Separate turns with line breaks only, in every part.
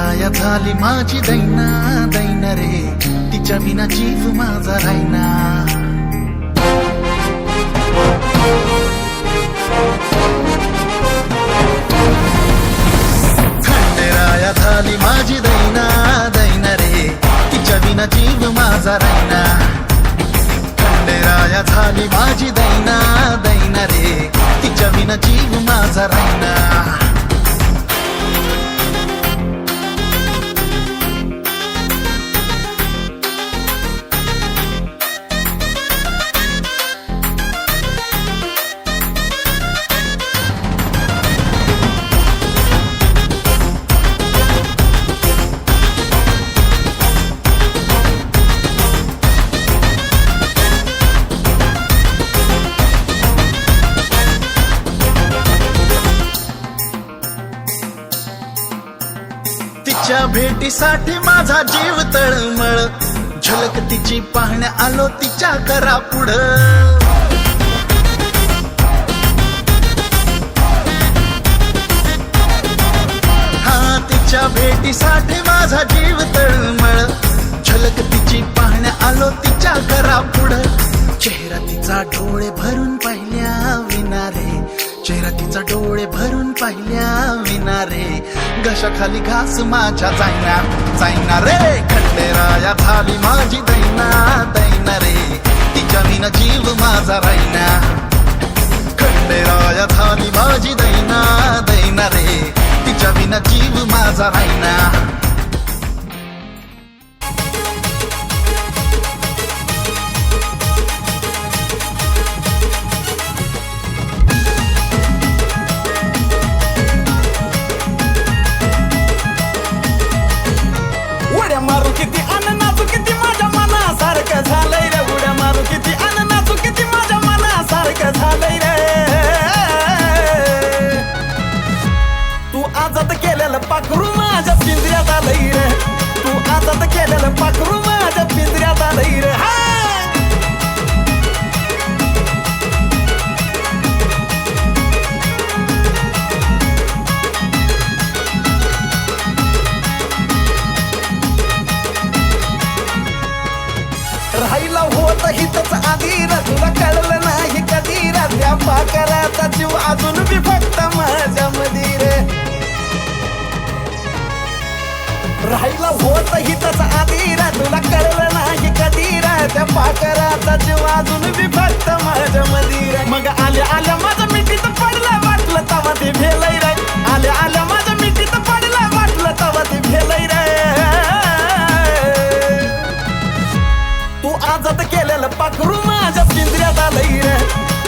खंडेराया झाली माझी दैना दैना रे, तिच्या विना जीव माझा राहिना. खंडेराया झाली माझी दैना दैना रे, तिच्या विना जीव माझा राहिना. खंडेराया झाली माझी दैना दैना रे, तिच्या विना जीव माझा राहिना. तिच्या भेटीसाठी माझा जीव तळमळ, झलक तिची पाहण्या आलो तिच्या करा पुढं. हा तिच्या भेटीसाठी माझा जीव तळमळ, झलक तिची पाहण्या आलो तिच्या करा पुढं. चेहरा तिचा डोळे भरून पाहिल्या विना रे, चेहरा तिचा डोळे भरून पाहिल्या विना रे, घशाखाली घास माझ्या जाईना जाईना रे. खंडेराया झाली माझी दैना दैना रे, तिच्या विना जीव माझा राहिना. खंडेराया झाली माझी दैना दैना रे, तिच्या विना जीव माझा राहिना.
उड्या मारू किती अन नाचू किती माझ्या मनासारखं झालंय रे. उड्या मारू किती अन नाचू किती माझ्या मनासारखं झालंय रे. तू आजाद केलेलं पाखरू माझ्या पिंजऱ्यात आलंय रे. तू आजाद केलेलं पाखरू माझ्या पिंजऱ्यात आलंय रे. राहिला होत हितच आधी रे, तुला कळलं नाही कधी रे. त्या पाकराचा जीव अजून बी फक्त माझ्या मधी रे. राहिला होत हितच आधी रे, तुला कळलं नाही कधी रे. त्या पाकराचा जीव अजून बी फक्त माझ्या मधी रे. मग आल्या आल्या माझ्या मिठीत पडलं वाटलं तवा ते भेलय रे. आल्या आल्या माझ्या मिठीत पडलं वाटलं तवा ते भेलय रे. तू आजाद केलेलं पाखरू माझ्या पिंजऱ्यात आलंय रे.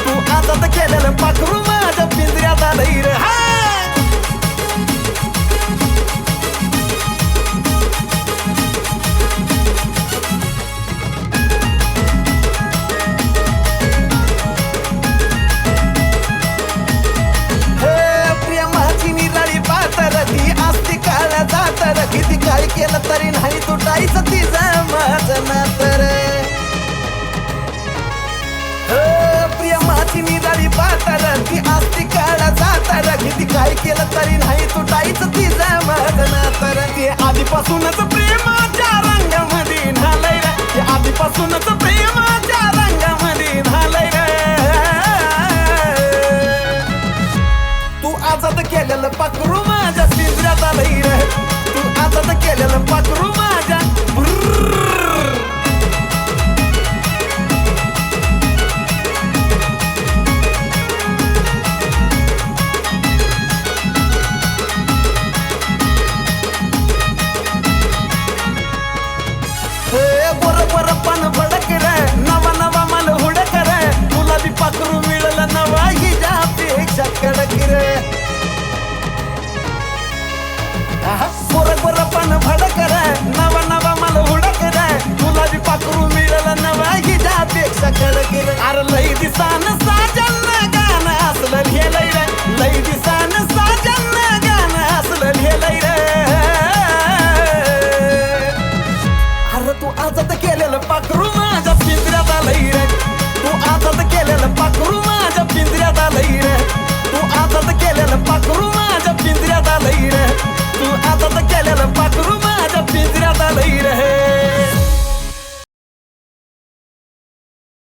तू आजाद केलेलं पाखरू माझ्या पिंजऱ्यात आलंय रे. प्रेमाची निराळी पातर ती असती काळ जातर, किती काय केलं तरी नाही तुटायचं तिचं माझं नातर. प्रेमाची निराळी पातर ती असती काळ जातर, किती काय केलं तरी नाही तुटायचं तिचं माझं नातर. ते आधीपासूनच प्रेमाच्या रंगामध्ये न्हालय रे. ते आधीपासूनच प्रेमाच्या रंगामध्ये न्हालय रे. तू आजाद केलेलं पाखरू माझ्या पिंजऱ्यात आलंय रे. तू आजाद केलेलं पाखरू माझ्या बरोबर पण भडक रे. नवा नवा मन हुडक रे. तुला बी पाखरू मिळलं नवा हिच्यापेक्षा कडक रे. बरोबर पण भडक रे. नवा नवा मन हुडक रे. तुला बी पाखरू मिळलं नवा हिच्यापेक्षा कडक रे. अरे लई दिसान साजन गाणं असलं लिहिलंय रे. लई दिसान साजन गाणं असलं लिहिलंय रे. तू आजाद केलेलं पाखरू माझ्या पिंजऱ्यात आलंय रे. तू आजाद केलेलं पाखरू माझ्या पिंजऱ्यात आलंय रे. तू आजाद केलेलं पाखरू माझ्या पिंजऱ्यात आलंय रे. तू आजाद पाळलेलं पाखरू माझ्या पिंजऱ्यात आलंय रे